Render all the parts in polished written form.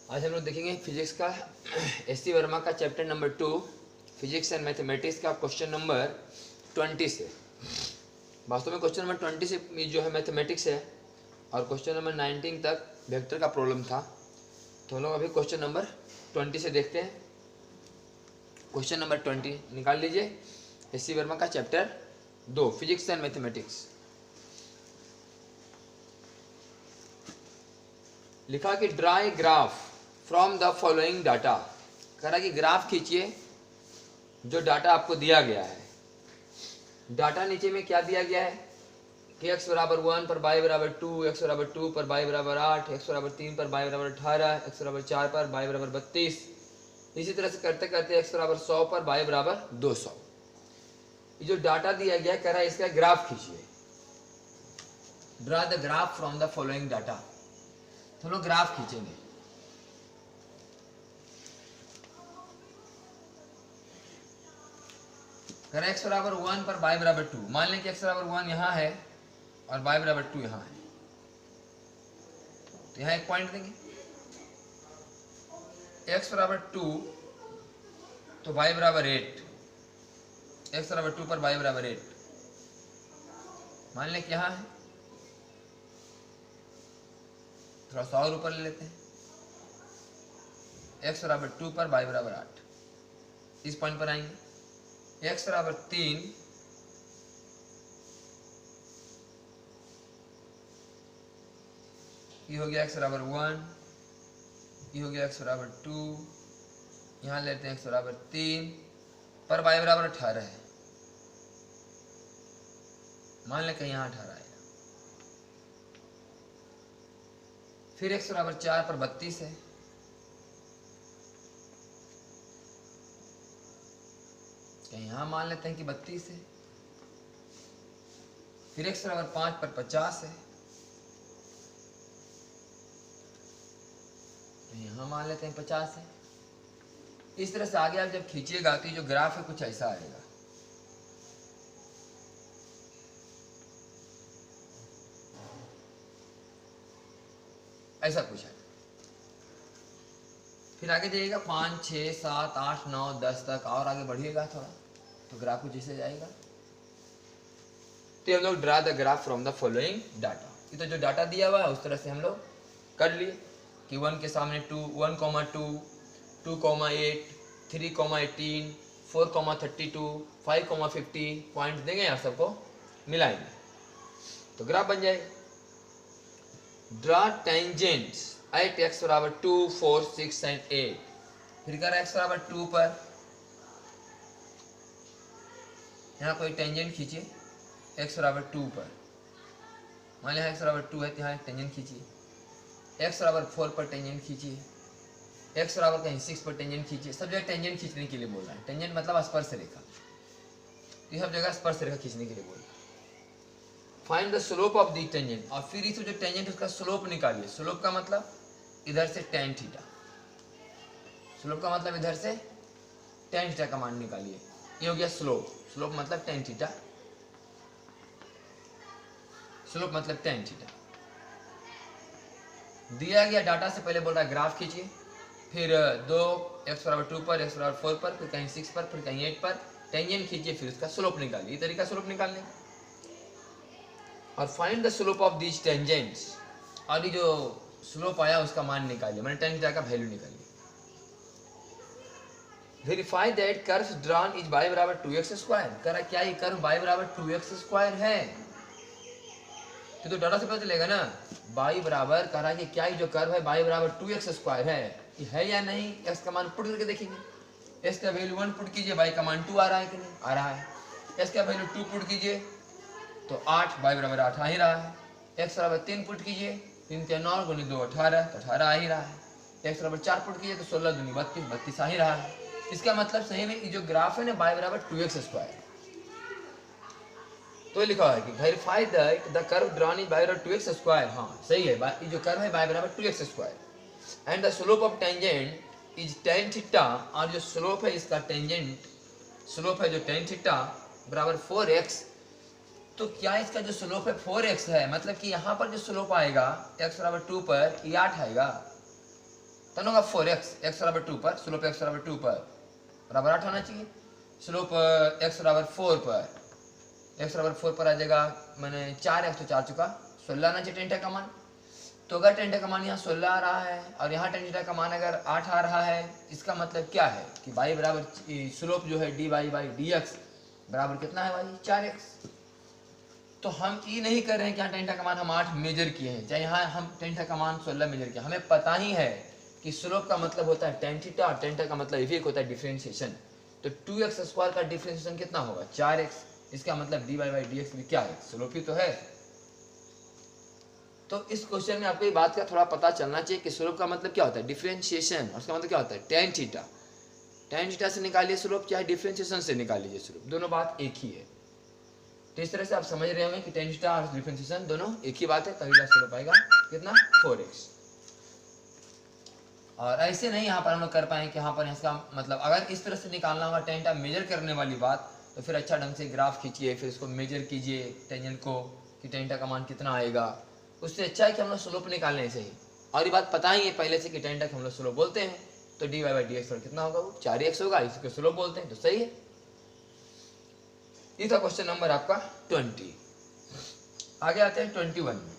आज हम लोग देखेंगे फिजिक्स का एस.सी. वर्मा का chapter number 2 physics and mathematics का क्वेश्चन नंबर 20 से। वास्तव में क्वेश्चन नंबर 20 से जो है मैथमेटिक्स है और क्वेश्चन नंबर 19 तक वेक्टर का प्रॉब्लम था। तो हम लोग अभी क्वेश्चन नंबर 20 से देखते हैं। क्वेश्चन नंबर 20 निकाल लीजिए, एस.सी. वर्मा का चैप्टर 2 फिजिक्स एंड मैथमेटिक्स। लिखा कि draw a graph from the following data. कह रहा कि ग्राफ खींचिए जो डाटा आपको दिया गया है। डाटा नीचे में क्या दिया गया है कि x बराबर 1 पर y बराबर 2, x बराबर 2 पर y बराबर 8, x बराबर 3 पर y बराबर 18, x बराबर 4 पर y बराबर 32। इसी तरह से करते करते x बराबर 100 पर y बराबर 200। ये जो डाटा दिया गया कह रहा है इसका ग्राफ खींचिए। Draw the graph from the following data. तो लोग ग्राफ खींचेंगे। कर x बराबर 1 पर y बराबर 2। मान लें कि x बराबर 1 यहाँ है और y बराबर 2 यहाँ है, तो यहाँ एक पॉइंट देंगे। x बराबर 2 तो y बराबर 8, x बराबर 2 पर y बराबर 8। मान लें कि यहाँ है, थोड़ा सा और ऊपर ले लेते हैं। x बराबर 2 पर y बराबर 8। इस पॉइंट पर आएंगे। x बराबर 3 ये हो गया x बराबर 1, ये हो गया x बराबर 2, यहाँ लेते हैं x बराबर 3 पर y बराबर 18 है। मान लें कहीं यहाँ 18 आएगा। फिर x बराबर 4 पर 32 है। कहीं यहाँ मान लेते हैं कि 32 है। फिर x बराबर 5 पर 50 है। यहाँ मान लेते हैं 50 है। इस तरह से आगे आप जब खींचिएगा तो जो ग्राफ है कुछ ऐसा आएगा। ऐसा कुछ है। फिर आगे जाइएगा 5, 6, 7, 8, 9, 10 तक और आगे बढ़िएगा थोड़ा तो ग्राफ कुछ ऐसे जाएगा। तो हम लोग draw the graph from the following data. ये तो जो डाटा दिया हुआ है उस तरह से हम लोग कर लिए कि 1 के सामने 2, 1,2, 2,8, 3,18, 4,32, 5,50 पॉइंट देंगे, यहाँ सबको मिलाएंगे तो ग्राफ बन जाएगा। ड्रा टेंजेंट्स एट x बराबर 2, 4, 6 एंड 8। फिर कर x बराबर 2 पर यहाँ कोई टेंजेंट खींचिए x बराबर 2 पर। मान लिया x बराबर 2 है तो यहाँ एक टेंजेंट खींचिए। x बराबर 4 पर टेंजेंट खींचिए। x बराबर कहीं 6 पर टेंजेंट खींचिए। सब जगह टेंजेंट खींचने के लिए बोल रहा है। टेंजेंट मतलब स्पर्श रेखा। ये सब जगह स्पर्श रेखा खींचने के लिए बोल रहा है। Find the slope of the tangent. और फिर इस जो टेंजेंट उसका स्लोप निकालिए। स्लोप का मतलब इधर से tan थीटा। स्लोप का मतलब इधर से tan थीटा का मान निकालिए। ये हो गया स्लोप। स्लोप मतलब tan थीटा। स्लोप मतलब tan थीटा। दिया गया डाटा से पहले बोल रहा है ग्राफ खींचिए। फिर 2 x बराबर 2 पर, x बराबर 4 पर, फिर कहीं 6 पर, फिर कहीं 8 पर टेंजेंट खींचिए, फिर उसका स्लोप निकालिए। ये तरीका स्लोप निकालने और find the slope of these tangents. और ये जो स्लोप आया उसका मान निकालिए, मैंने tan थीटा का वैल्यू निकालिए। Verify that curve drawn is y बराबर 2x स्क्वायर। कह रहा क्या ये कर्व y बराबर 2x स्क्वायर है? तो डाटा से पता चलेगा ना y बराबर। कह रहा है कि क्या ये जो कर्व है y बराबर 2x स्क्वायर है, ये है या नहीं। x का मान पुट करके देखेंगे। x का वैल्यू 1 पुट कीजिए, y का मान 2 आ रहा है कि नहीं? आ रहा है। x का वैल्यू 2 पुट कीजिए तो 8, y बराबर 8 आ ही रहा है। x बराबर 3 पुट कीजिए, 3 के 9 गुनी 2 18, तो 18 आ ही रहा है। x बराबर 4 पुट कीजिए तो 16 दूनी 32, 32 आ ही रहा है। इसका मतलब सही में ये जो ग्राफ है ना y बराबर 2x स्क्वायर। तो लिखा है कि verify that the curve drawn is y बराबर 2x स्क्वायर। हाँ सही है, ये जो कर्व है y बराबर 2x square and the slope of tangent is tan theta. और जो स्लोप है इसका टेंजेंट स्लोप है जो tan थीटा बराबर 4x। तो क्या इसका जो स्लोप है 4x है, मतलब कि यहाँ पर जो स्लोप आएगा x बराबर 2 पर ये 8 आएगा। तब होगा 4x, x बराबर 2 पर, स्लोप x बराबर 2 पर बराबर 8 होना चाहिए। स्लोप x बराबर 4 पर, x बराबर 4 पर आ जाएगा, मैंने 4x तो 4 चुका 16 आना चाहिए टेन थीटा का मान। तो अगर टेन थीटा का मान यहाँ 16 आ रहा है और यहाँ टेन थीटा का मान अगर 8 आ रहा है, इसका मतलब क्या है कि y बराबर स्लोप जो है dy बाई dx बराबर कितना है भाई 4x। तो हम ये नहीं कर रहे हैं कि यहाँ टेन थीटा का मान हम 8 मेजर किए हैं, चाहे यहाँ हम टेन थीटा का मान 16 मेजर किया, हमें पता ही है कि स्लोप का मतलब होता है टेन थीटा और टेन थीटा का मतलब ये होता है डिफरेंशिएशन। तो 2x स्क्वायर का डिफरेंशिएशन कितना होगा 4x, इसका मतलब dy बाई dx भी क्या है स्लोप ही तो है। तो इस क्वेश्चन में आपको ये बात का थोड़ा पता चलना चाहिए कि स्लोप का मतलब क्या होता है डिफरेंशिएशन, और उसका मतलब क्या होता है टेन थीटा। टेन थीटा से निकालिए स्लोप, चाहे डिफरेंशिएशन से निकालिए स्लोप, दोनों बात एक ही है। तो इस तरह से आप समझ रहे होंगे कि टेन थीटा और डिफरेंशिएशन दोनों एक ही बात है, तभी स्लोप आएगा कितना 4x। और ऐसे नहीं यहाँ पर हम लोग कर पाएंगे कि यहाँ पर इसका मतलब अगर इस तरह से निकालना होगा टेन थीटा मेजर करने वाली बात, तो फिर अच्छा ढंग से ग्राफ खींचिए, फिर इसको मेजर कीजिए टेंजेंट को कि टेन थीटा का मान कितना आएगा। उससे अच्छा है कि हम लोग स्लोप निकालने ऐसे ही, और ये बात पता ही है पहले से कि टेन थीटा हम लोग स्लोप बोलते हैं, तो dy बाई dx पर कितना होगा वो 4x होगा, इसको स्लोप बोलते हैं, तो सही है। ये था क्वेश्चन नंबर आपका 20। आगे आते हैं 21 में।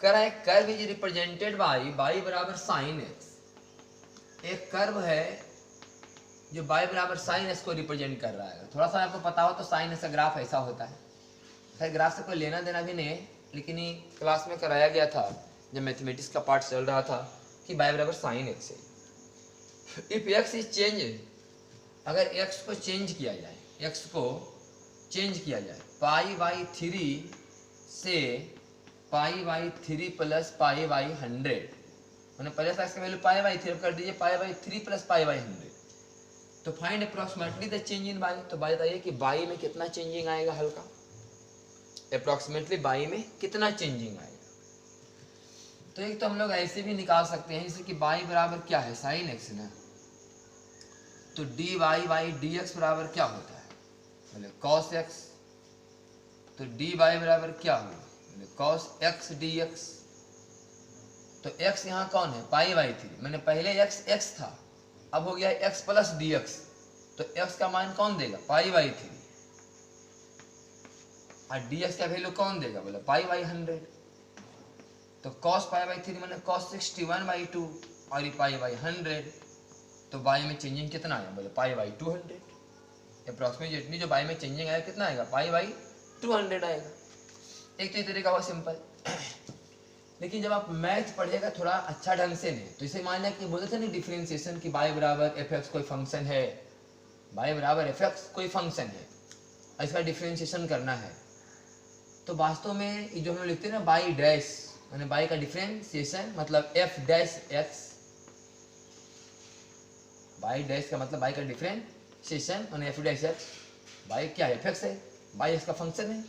करा एक curve is represented by y बराबर साइन x। एक कर्व है जो y बराबर साइन x को रिप्रेजेंट कर रहा है। थोड़ा सा आपको पता हो तो साइन x का ग्राफ ऐसा होता है। खैर ग्राफ से कोई लेना देना भी नहीं है, लेकिन ये क्लास में कराया गया था जब मैथमेटिक्स का पार्ट चल रहा था कि y बराबर साइन x है। इफ x इज चेंज, अगर x को चेंज किया जाए, x को चेंज किया जाए पाई बाई 3 से पाई बाई 3 प्लस पाई बाई 100, मैंने पहले से इसका वैल्यू पाई बाई 3 कर दीजिए पाई बाई 3 प्लस पाई बाई 100, तो find approximately the change in y। तो बताइए कि y में कितना चेंजिंग आएगा, हल्का अप्रोक्सीमेटली y में कितना चेंजिंग आएगा। तो एक तो हम लोग ऐसे भी निकाल सकते हैं जैसे कि y बराबर क्या है साइन x ना, तो dy बाई dx बराबर क्या होता है मतलब cos x, तो dy बराबर क्या हुआ cos x dx। तो x यहाँ कौन है पाई बाई 3, मैंने पहले x था, अब हो गया x प्लस dx, तो x का मान कौन देगा पाई बाई 3, और dx का वैल्यू कौन देगा बोले पाई बाई 100। तो cos पाई बाई 3 मैंने cos 61 बाई 2 और ये पाई बाई 100, तो y में चेंजिंग कितना आया बोले पाई बाई 200। अप्रोक्सीमेटली जो y में चेंजिंग आएगा कितना आएगा पाई बाई 200 आएगा। एक तो ये तरीका हुआ सिंपल। लेकिन जब आप मैथ पढ़िएगा थोड़ा अच्छा ढंग से नहीं, तो इसे मान लिया कि बोलते थे नहीं डिफरेंशिएशन कि y बराबर fx कोई फंक्शन है, y बराबर fx कोई फंक्शन है, इसका डिफरेंशिएशन करना है। तो वास्तव में जो हम लोग लिखते हैं ना बाई डैश, मैंने बाई का डिफरेंशिएशन मतलब f dash x, by dash का मतलब बाई का डिफरेंशिएशन मैंने f डैश x, बाई क्या है fx है, बाई x का फंक्शन है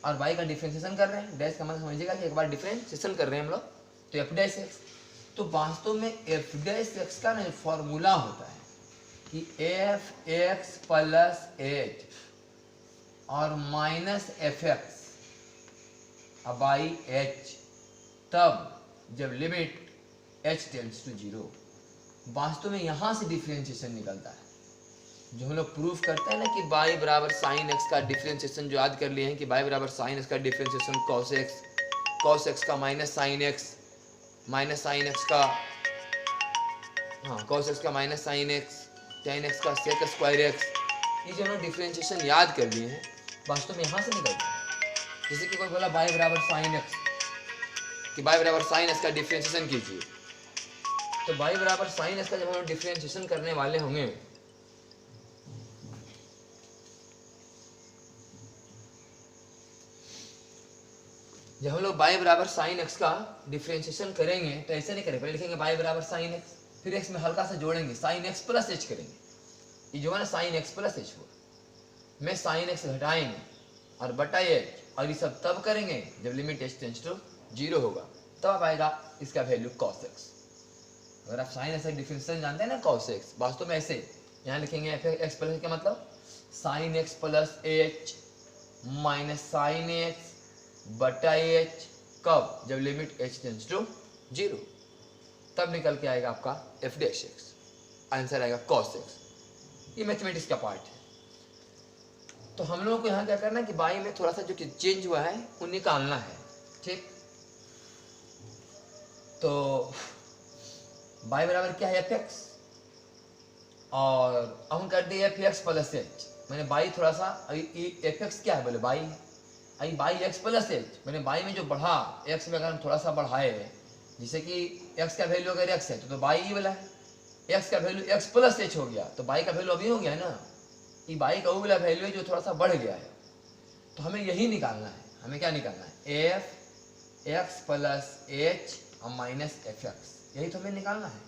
और y का डिफरेंशिएशन कर रहे हैं, डैश का मतलब समझिएगा कि एक बार डिफरेंशिएशन कर रहे हैं हम लोग, तो f डैश x। तो वास्तव में f डैश x का ना फॉर्मूला होता है कि f x प्लस h और minus F x by h, तब जब लिमिट h टेंड्स टू 0। वास्तव में यहाँ से डिफरेंशिएशन निकलता है, जो हम लोग प्रूफ करते हैं ना कि y बराबर साइन x का डिफरेंशिएशन, जो याद कर लिए हैं कि y बराबर साइन x का डिफरेंशिएशन cos x का माइनस साइन x का cos x का minus sine x, tan x का sec स्क्वायर x, ये जो हम लोग डिफरेंशिएशन याद कर लिए हैं वास्तव में यहाँ से निकलता है। जैसे कि कोई बोला y बराबर साइन x, कि y बराबर साइन x का डिफरेंशिएशन कीजिए, तो y बराबर साइन x का जब हम डिफरेंशिएशन करने वाले होंगे जब हम लोग y बराबर साइन x का डिफरेंशिएशन करेंगे तो ऐसे नहीं करेंगे, पहले लिखेंगे y बराबर साइन x, फिर x में हल्का सा जोड़ेंगे साइन x प्लस h करेंगे, ये जो है ना साइन x प्लस h हुआ, में साइन x घटाएंगे और बटा h, और ये सब तब करेंगे जब लिमिट h टेंड्स टू 0 होगा, तब आएगा इसका वैल्यू cos x। अगर आप साइन x का डिफरेंशिएशन जानते हैं ना cos x, वास्तव में ऐसे यहाँ लिखेंगे एफ एक्स प्लस क्या मतलब sine x plus H minus sine x बटा एच, कब? जब लिमिट एच टेंड्स टू 0, तब निकल के आएगा आपका एफ डैश एक्स, आंसर आएगा कॉस एक्स। ये मैथमेटिक्स का पार्ट है। तो हम लोगों को यहाँ क्या करना है कि बाई में थोड़ा सा जो चेंज हुआ है वो निकालना है, ठीक। तो बाई बराबर क्या है एफ एक्स, और अब हम कर दिए एफ एक्स प्लस एच, मैंने बाई थोड़ा सा एफ एक्स क्या है बोले by, I by x plus H, मैंने बाई में जो बढ़ा एक्स में अगर हम थोड़ा सा बढ़ाए, जैसे कि एक्स का वैल्यू अगर एक्स है तो बाई ही वाला है, एक्स का वैल्यू एक्स प्लस एच हो गया तो बाई का वैल्यू अभी हो गया है ना, ये बाई का वो वाला वैल्यू है जो थोड़ा सा बढ़ गया है। तो हमें यही निकालना है, हमें क्या निकालना है एफ एक्स प्लस एच और माइनस एफ एक्स, यही तो हमें निकालना है,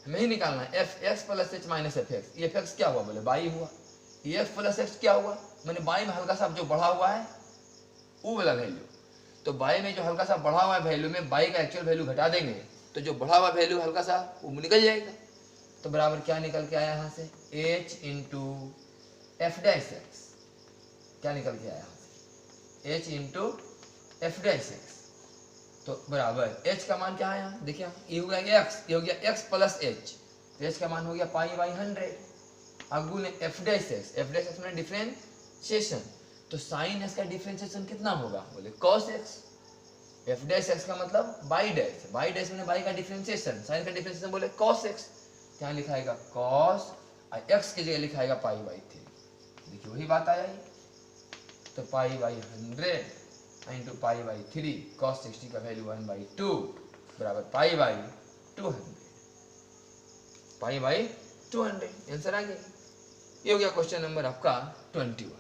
हमें ही निकालना है F x plus H minus F x. F x क्या हुआ बोले बाई हुआ, एक्स प्लस एक्स क्या हुआ, मैंने बाई में हल्का सा जो बढ़ा हुआ है वो वाला वैल्यू, तो बाई में जो हल्का सा बढ़ा हुआ है वैल्यू में बाई का एक्चुअल वैल्यू घटा देंगे तो जो बढ़ा हुआ वैल्यू हल्का सा वो निकल जाएगा। तो बराबर क्या निकल के आया यहाँ से h into F dash x, क्या निकल के आया यहाँ से h into F dash x, तो बराबर h का मान क्या है यहाँ देखिए, ये हो गया x, ये हो गया x प्लस h, तो h का मान हो गया पाई बाई 100 अगुण एफ डैश एक्स में डिफरेंशिएशन, तो साइन x का डिफरेंशिएशन कितना होगा बोले cos x, f dash x का मतलब बाई डैश में बाई का डिफरेंशिएशन, साइन का डिफरेंशिएशन बोले cos x, क्या लिखाएगा cos और x की जगह लिखाएगा पाई बाई 3, देखिए वही बात आया ही, तो pi by 100 into pi by 3 cos 60 का वैल्यू 1/2 बराबर pi by 200, pi by 200 answer आ गया। ये हो गया क्वेश्चन नंबर आपका 21।